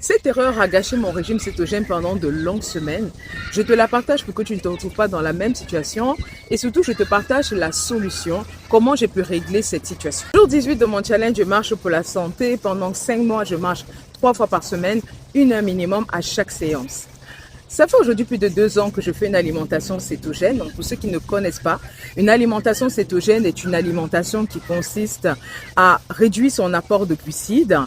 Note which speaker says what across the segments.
Speaker 1: Cette erreur a gâché mon régime cétogène pendant de longues semaines. Je te la partage pour que tu ne te retrouves pas dans la même situation et surtout je te partage la solution, comment j'ai pu régler cette situation. Jour 18 de mon challenge, je marche pour la santé. Pendant 5 mois, je marche 3 fois par semaine, 1 heure minimum à chaque séance. Ça fait aujourd'hui plus de 2 ans que je fais une alimentation cétogène. Donc, pour ceux qui ne connaissent pas, une alimentation cétogène est une alimentation qui consiste à réduire son apport de glucides.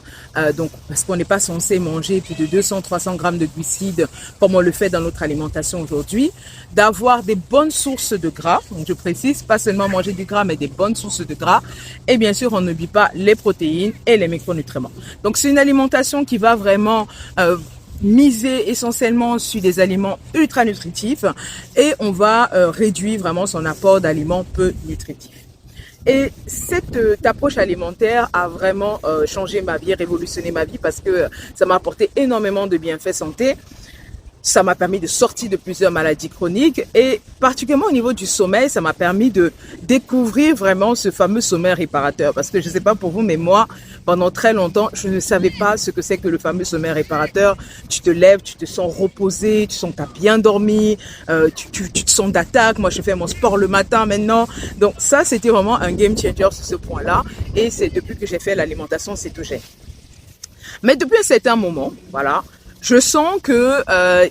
Speaker 1: Donc, parce qu'on n'est pas censé manger plus de 200-300 grammes de glucides comme on le fait dans notre alimentation aujourd'hui. D'avoir des bonnes sources de gras. Donc, je précise, pas seulement manger du gras, mais des bonnes sources de gras. Et bien sûr, on n'oublie pas les protéines et les micronutriments. Donc, c'est une alimentation qui va vraiment miser essentiellement sur des aliments ultra nutritifs et on va réduire vraiment son apport d'aliments peu nutritifs. Et cette approche alimentaire a vraiment changé ma vie, révolutionné ma vie parce que ça m'a apporté énormément de bienfaits santé. Ça m'a permis de sortir de plusieurs maladies chroniques et particulièrement au niveau du sommeil, ça m'a permis de découvrir vraiment ce fameux sommeil réparateur. Parce que je ne sais pas pour vous, mais moi, pendant très longtemps, je ne savais pas ce que c'est que le fameux sommeil réparateur. Tu te lèves, tu te sens reposé, tu sens que tu as bien dormi, tu te sens d'attaque. Moi, je fais mon sport le matin maintenant. Donc ça, c'était vraiment un game changer sur ce point-là. Et c'est depuis que j'ai fait l'alimentation cétogène. Mais depuis un certain moment, voilà, je sens que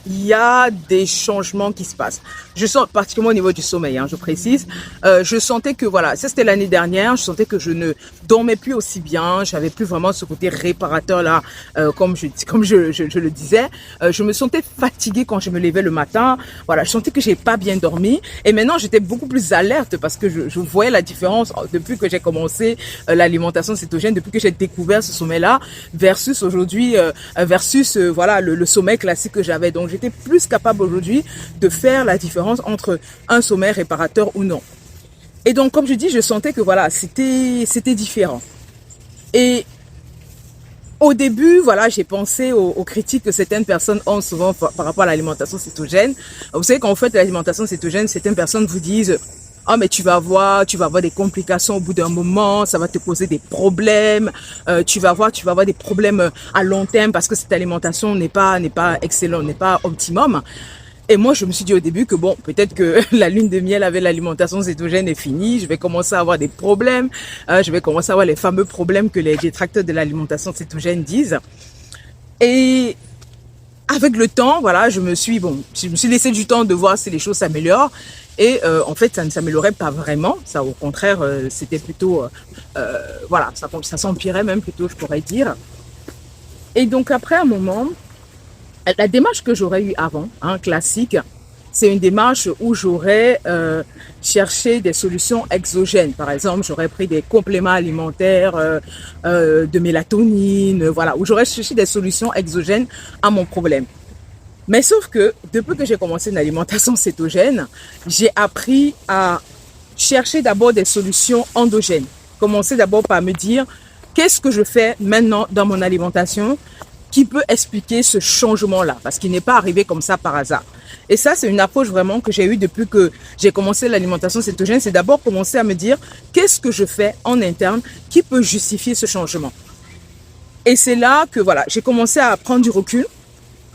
Speaker 1: il y a des changements qui se passent. Je sens particulièrement au niveau du sommeil, je précise. Je sentais que voilà, ça c'était l'année dernière. Je sentais que je ne dormais plus aussi bien. J'avais plus vraiment ce côté réparateur là, comme je le disais. Je me sentais fatiguée quand je me levais le matin. Voilà, je sentais que j'ai pas bien dormi. Et maintenant j'étais beaucoup plus alerte parce que je voyais la différence depuis que j'ai commencé l'alimentation cétogène, depuis que j'ai découvert ce sommeil là, versus aujourd'hui, voilà. Le sommeil classique que j'avais. Donc, j'étais plus capable aujourd'hui de faire la différence entre un sommeil réparateur ou non. Et donc, comme je dis, je sentais que voilà, c'était différent. Et au début, voilà, j'ai pensé aux critiques que certaines personnes ont souvent par rapport à l'alimentation cétogène. Vous savez qu'en fait, l'alimentation cétogène, certaines personnes vous disent: ah, mais tu vas avoir des complications au bout d'un moment, ça va te poser des problèmes, tu vas avoir des problèmes à long terme parce que cette alimentation n'est pas excellente, n'est pas optimum. Et moi, je me suis dit au début que bon, peut-être que la lune de miel avec l'alimentation cétogène est finie, je vais commencer à avoir des problèmes, je vais commencer à avoir les fameux problèmes que les détracteurs de l'alimentation cétogène disent. Et avec le temps, voilà, je me suis laissé du temps de voir si les choses s'améliorent. Et en fait, ça ne s'améliorait pas vraiment. Ça, au contraire, c'était plutôt, voilà, ça s'empirait même plutôt, je pourrais dire. Et donc après un moment, la démarche que j'aurais eue avant, classique, c'est une démarche où j'aurais cherché des solutions exogènes. Par exemple, j'aurais pris des compléments alimentaires de mélatonine, voilà, où j'aurais cherché des solutions exogènes à mon problème. Mais sauf que depuis que j'ai commencé une alimentation cétogène, j'ai appris à chercher d'abord des solutions endogènes. Commencer d'abord par me dire qu'est-ce que je fais maintenant dans mon alimentation qui peut expliquer ce changement-là, parce qu'il n'est pas arrivé comme ça par hasard. Et ça, c'est une approche vraiment que j'ai eue depuis que j'ai commencé l'alimentation cétogène. C'est d'abord commencer à me dire qu'est-ce que je fais en interne qui peut justifier ce changement. Et c'est là que voilà, j'ai commencé à prendre du recul,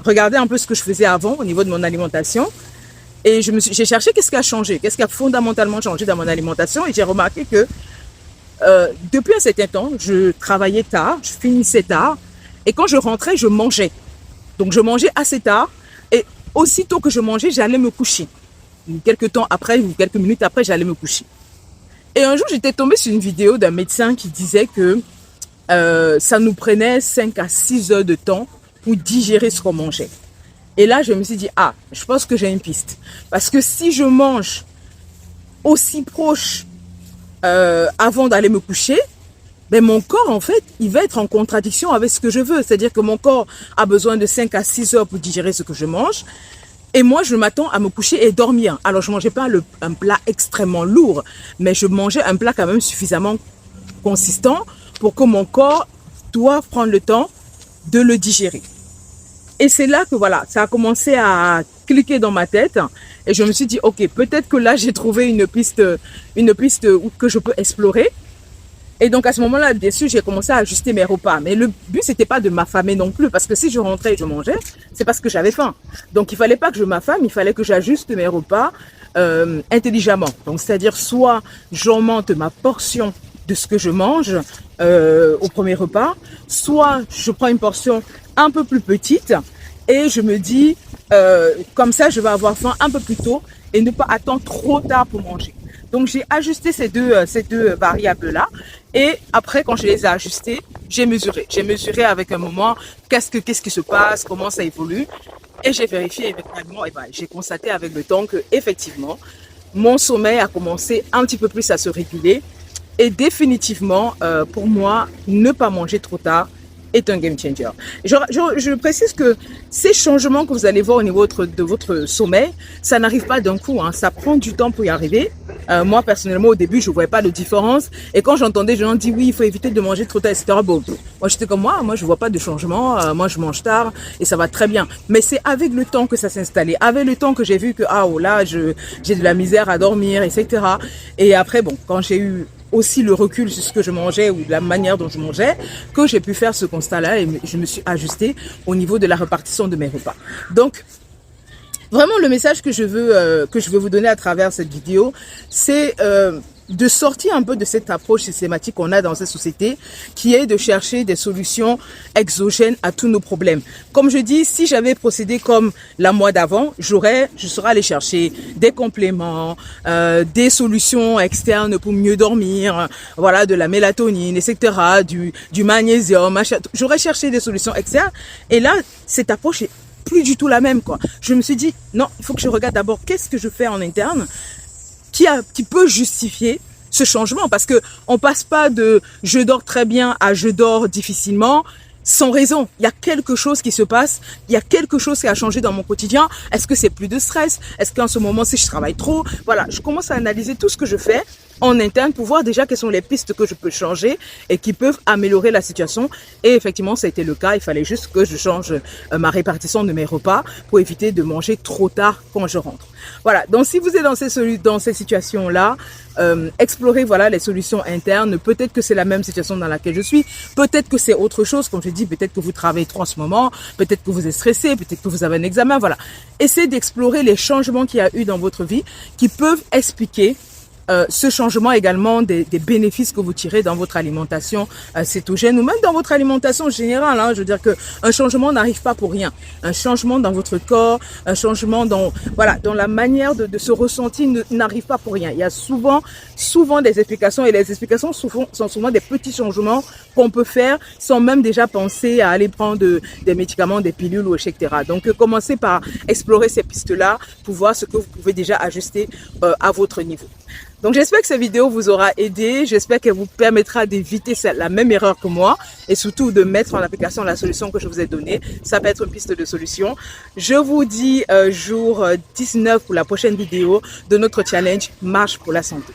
Speaker 1: regarder un peu ce que je faisais avant au niveau de mon alimentation. Et j'ai cherché qu'est-ce qui a changé, qu'est-ce qui a fondamentalement changé dans mon alimentation. Et j'ai remarqué que depuis un certain temps, je travaillais tard, je finissais tard. Et quand je rentrais, je mangeais. Donc je mangeais assez tard. Et aussitôt que je mangeais, j'allais me coucher. Quelques temps après, ou quelques minutes après, j'allais me coucher. Et un jour, j'étais tombée sur une vidéo d'un médecin qui disait que ça nous prenait 5 à 6 heures de temps pour digérer ce qu'on mangeait. Et là, je me suis dit, je pense que j'ai une piste. Parce que si je mange aussi proche avant d'aller me coucher, ben mon corps, en fait, il va être en contradiction avec ce que je veux. C'est-à-dire que mon corps a besoin de 5 à 6 heures pour digérer ce que je mange. Et moi, je m'attends à me coucher et dormir. Alors, je ne mangeais pas un plat extrêmement lourd, mais je mangeais un plat quand même suffisamment consistant pour que mon corps doive prendre le temps de le digérer. Et c'est là que voilà, ça a commencé à cliquer dans ma tête et je me suis dit, ok, peut-être que là, j'ai trouvé une piste que je peux explorer. Et donc à ce moment-là, bien sûr, j'ai commencé à ajuster mes repas. Mais le but, c'était pas de m'affamer non plus, parce que si je rentrais et je mangeais, c'est parce que j'avais faim. Donc il fallait pas que je m'affame, il fallait que j'ajuste mes repas intelligemment. Donc c'est-à-dire soit j'augmente ma portion de ce que je mange au premier repas, soit je prends une portion un peu plus petite et je me dis comme ça je vais avoir faim un peu plus tôt et ne pas attendre trop tard pour manger. Donc j'ai ajusté ces deux variables là et après quand je les ai ajustées, j'ai mesuré avec un moment qu'est-ce qui se passe, comment ça évolue et j'ai vérifié éventuellement et ben, j'ai constaté avec le temps que effectivement mon sommeil a commencé un petit peu plus à se réguler. Et définitivement, pour moi, ne pas manger trop tard est un game changer. Je précise que ces changements que vous allez voir au niveau de votre sommeil, ça n'arrive pas d'un coup, hein, ça prend du temps pour y arriver. Moi, personnellement, au début, je ne voyais pas de différence. Et quand j'entendais des gens dire oui, il faut éviter de manger trop tard, etc. Bon, moi, j'étais comme moi je ne vois pas de changement. Moi, je mange tard et ça va très bien. Mais c'est avec le temps que ça s'est installé. Avec le temps que j'ai vu que, là, j'ai de la misère à dormir, etc. Et après, bon, quand j'ai eu aussi le recul sur ce que je mangeais ou de la manière dont je mangeais, que j'ai pu faire ce constat-là et je me suis ajustée au niveau de la répartition de mes repas. Donc, vraiment, le message que je veux vous donner à travers cette vidéo, c'est de sortir un peu de cette approche systématique qu'on a dans cette société, qui est de chercher des solutions exogènes à tous nos problèmes. Comme je dis, si j'avais procédé comme la mois d'avant, je serais allé chercher des compléments, des solutions externes pour mieux dormir, voilà, de la mélatonine, etc., du magnésium, machin. J'aurais cherché des solutions externes. Et là, cette approche est plus du tout la même, quoi. Je me suis dit, non, il faut que je regarde d'abord qu'est-ce que je fais en interne qui peut justifier ce changement, parce que on passe pas de je dors très bien à je dors difficilement sans raison. Il y a quelque chose qui se passe, il y a quelque chose qui a changé dans mon quotidien. Est-ce que c'est plus de stress? Est-ce qu'en ce moment, si je travaille trop? Voilà, je commence à analyser tout ce que je fais en interne pour voir déjà quelles sont les pistes que je peux changer et qui peuvent améliorer la situation. Et effectivement, ça a été le cas. Il fallait juste que je change ma répartition de mes repas pour éviter de manger trop tard quand je rentre. Voilà, donc si vous êtes dans ces situations-là, explorez voilà, les solutions internes. Peut-être que c'est la même situation dans laquelle je suis. Peut-être que c'est autre chose. Comme je dis, peut-être que vous travaillez trop en ce moment. Peut-être que vous êtes stressé. Peut-être que vous avez un examen. Voilà. Essayez d'explorer les changements qu'il y a eu dans votre vie qui peuvent expliquer ce changement également des bénéfices que vous tirez dans votre alimentation cétogène ou même dans votre alimentation générale. Hein. Je veux dire que un changement n'arrive pas pour rien. Un changement dans votre corps, un changement dans la manière de se ressentir n'arrive pas pour rien. Il y a souvent des explications et les explications sont souvent des petits changements qu'on peut faire sans même déjà penser à aller prendre des médicaments, des pilules ou etc. Donc commencez par explorer ces pistes-là pour voir ce que vous pouvez déjà ajuster à votre niveau. Donc j'espère que cette vidéo vous aura aidé, j'espère qu'elle vous permettra d'éviter la même erreur que moi et surtout de mettre en application la solution que je vous ai donnée. Ça peut être une piste de solution. Je vous dis jour 19 pour la prochaine vidéo de notre challenge Marche pour la santé.